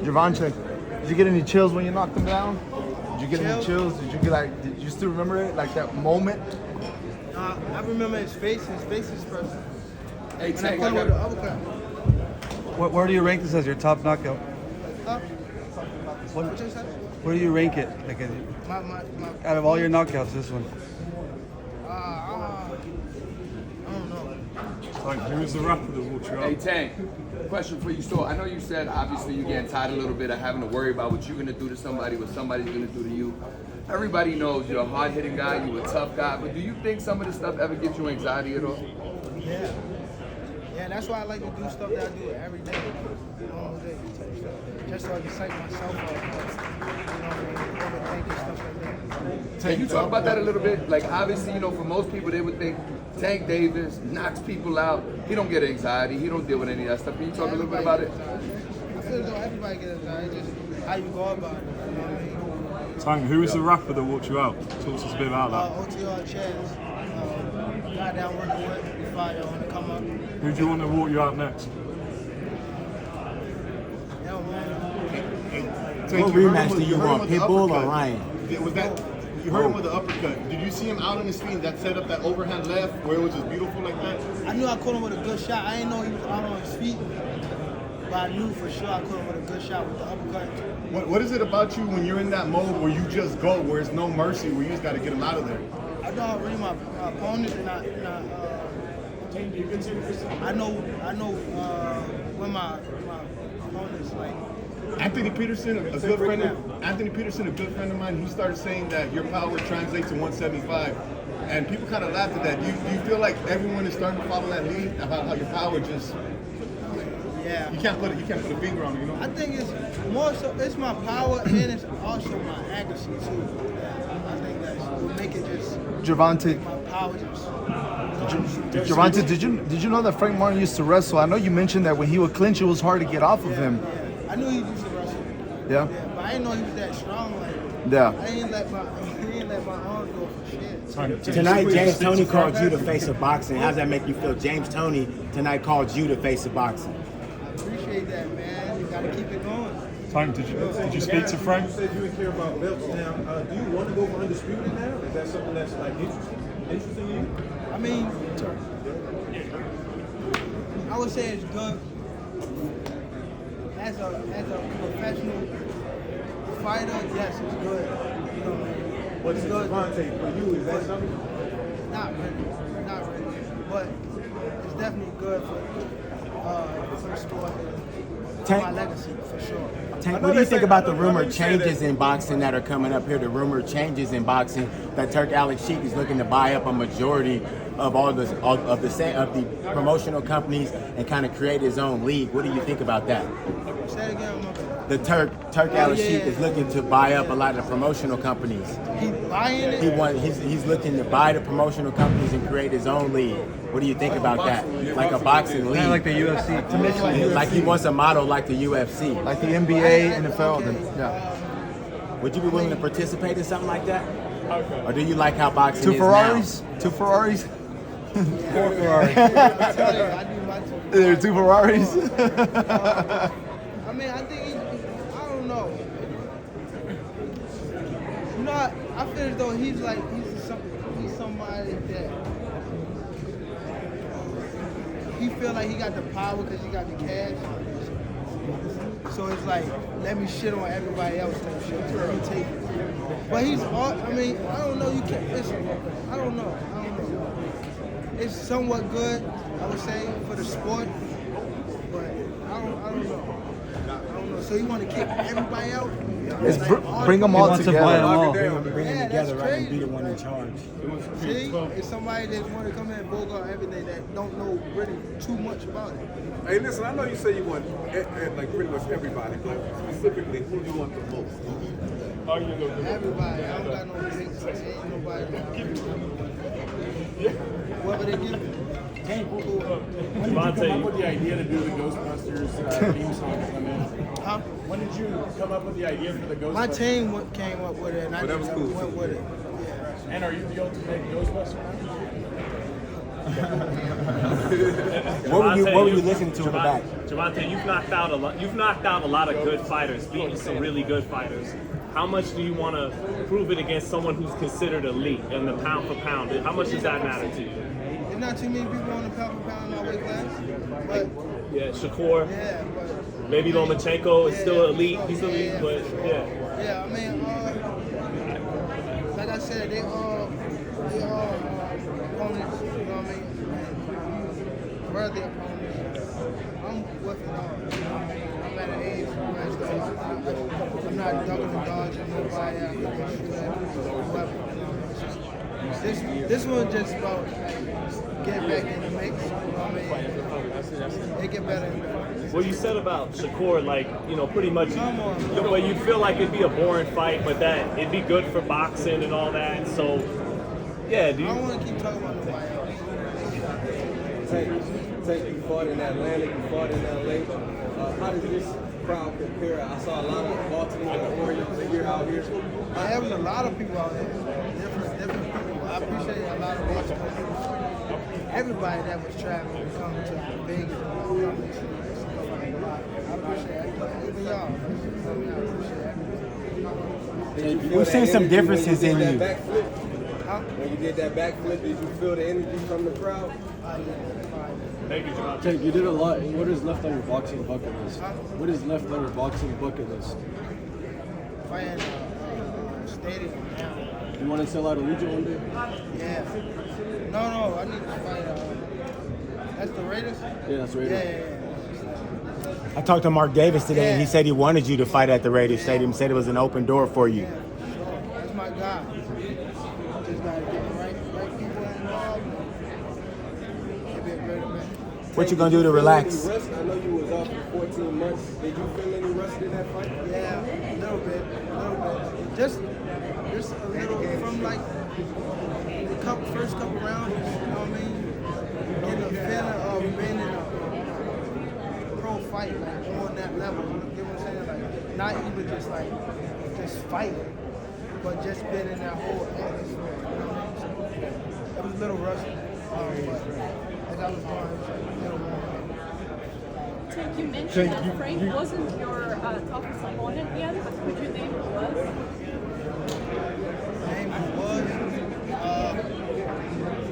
Gervonta, did you get any chills when you knocked him down? Did you get any chills? Did you get did you still remember it? Like that moment? I remember his face. His face is perfect. Hey, When I put him with the uppercut. Where do you rank this as your top knockout? What you said? Where do you rank it? Like, out of all your knockouts, this one. I don't know. Like, who is the rapper that walked you out? Hey, Tank, question for you. So I know you said obviously you're getting tired a little bit of having to worry about what you're going to do to somebody, what somebody's going to do to you. Everybody knows you're a hard-hitting guy, you're a tough guy, but do you think some of this stuff ever gives you anxiety at all? Yeah. Yeah, that's why I like to do stuff that I do every day. All day. Just so I can psych myself up. Overthinking stuff like that. Can you talk about that a little bit? Like, obviously, for most people, they would think Tank Davis knocks people out. He don't get anxiety. He don't deal with any of that stuff. Can you talk a little bit about it? I feel as though everybody gets anxiety. Just how you go about it. You know what I mean? Tang, who is the rapper that walked you out? Talk to us a bit about that. OTR Chaz. Guy down working with before I want to come up. Who do you want to walk you out next? Yo, man. What rematch do you want, Pitbull or Ryan? Was that you heard him with the uppercut? Did you see him out on his feet and that set up that overhand left where it was just beautiful like that? I knew I caught him with a good shot. I didn't know he was out on his feet, but I knew for sure I caught him with a good shot with the uppercut. What is it about you when you're in that mode where you just go, where it's no mercy, where you just got to get him out of there? I know how to read my opponent, and I know when my opponent's like. Anthony Peterson, a good friend of mine, he started saying that your power translates to 175, and people kind of laughed at that. Do you feel like everyone is starting to follow that lead about how your power just? Yeah. You can't put a finger on it, I think it's more so it's my power and it's also my accuracy too. I think that's what make it just. Gervonta, My power just. Gervonta, did you know that Frank Martin used to wrestle? I know you mentioned that when he would clinch, it was hard to get off of him. Yeah. I knew he used to wrestle. Yeah. But I didn't know he was that strong. Like. Yeah. I didn't let my arms go for shit. Tonight, James Toney called you the face of boxing. How does that make you feel? James Toney tonight called you the face of boxing. I appreciate that, man. You gotta keep it going. Tang, did you speak to Frank? You said you didn't care about belts now. Do you want to go for undisputed now? Is that something that's like interesting to you? I mean, I would say it's good. As a professional fighter, yes, it's good. You know, What's Gervonta for you? Is that something? not really, but it's definitely good for the sport, for my legacy for sure. Tank, what do you think about the rumored changes in boxing that are coming up here? The rumored changes in boxing that Turk Alex Sheik is looking to buy up a majority of the promotional companies and kind of create his own league. What do you think about that? Say it again, The Turk Alex Sheik is looking to buy up a lot of the promotional companies. He buying it? He's looking to buy the promotional companies and create his own league. What do you think about that? Like a boxing league. Kind of like the UFC. Like he wants a model like the UFC. Like the NBA, NFL. Yeah. Would you be willing to participate in something like that? Or do you like how boxing Two is Ferraris? now? 2 Ferraris? 4 Ferrari. I tell you, I do my two. There are 2 Ferraris? I mean, I think I don't know. You know, I feel as though he's somebody that he feel like he got the power because he got the cash. So it's like, let me shit on everybody else. Let me take it. But he's all. I mean, I don't know. You can't. I don't know. It's somewhat good, I would say, for the sport. But I don't know. So you want to kick everybody out? It's bring them all wants to buy them all. Bring them together, right, and be the one in charge. See, it's somebody that want to come in and bogart everything that don't know really too much about it. Hey, listen, I know you say you want like pretty much everybody, but specifically, who do you want the most? Everybody. I don't got no picks. Ain't nobody. Whoever they give me. Gervonta, Come up with the idea to do the Ghostbusters theme song? Huh? When did you come up with the idea for the Ghostbusters? My team came up with it, and I that just was cool, went too. with it. Yeah. And are you the ultimate Ghostbuster? What were you listening to in the back? Gervonta, you've knocked out a lot of good fighters, beaten some really good fighters. How much do you want to prove it against someone who's considered elite in the pound for pound? How much does that matter to you? There's not too many people on the pound for pound in our weight class, but yeah, Shakur, yeah, but maybe Lomachenko is still elite. He's elite, but yeah. Yeah, I mean, like I said, they all opponents. You know what I mean? Worthy opponents. I'm with it all. I'm at an age where I'm not ducking and dodging nobody. I'm not whoever. This one just about getting back in the mix. You know what I mean? It get better and better. What you said about Shakur, like, pretty much, but you feel like it'd be a boring fight, but that it'd be good for boxing and all that. So, yeah, do you? I don't want to keep talking about nobody else. Tank, you fought in Atlanta, you fought in LA. How does this crowd compare? I saw a lot of Baltimore Orioles here out here. There was a lot of people out there, different people. I appreciate a lot of Baltimore people. Everybody that was traveling to come to Vegas. I appreciate everybody, even y'all. We've seen some differences in you. When you did that backflip, did you feel the energy from the crowd? Thank you, Gervonta. Tank, you did a lot. What is left on your boxing bucket list? What is left on your boxing bucket list? Fighting stadium. You want to sell out Allegiant one day? Yeah. No, I need to fight. That's the Raiders? Yeah, that's Raiders. Yeah. I talked to Mark Davis today, and he said he wanted you to fight at the Raiders Stadium. Said it was an open door for you. Yeah, that's my guy. Just gotta get the right people involved. It'll be a great event. What you gonna do to relax? I know you was off for 14 months. Did you feel any rust in that fight? Yeah, a little bit. Just a little from like the first couple rounds. You know what I mean? Getting a feeling of being in a pro fight, like on that level. You get what I'm saying? Like not even just fighting, but just being in that whole atmosphere. You know what I mean? So it was a little rusty, but as I was going, it was a little more. Tank, you mentioned that Frank wasn't your toughest opponent yet, but could you name who was? Name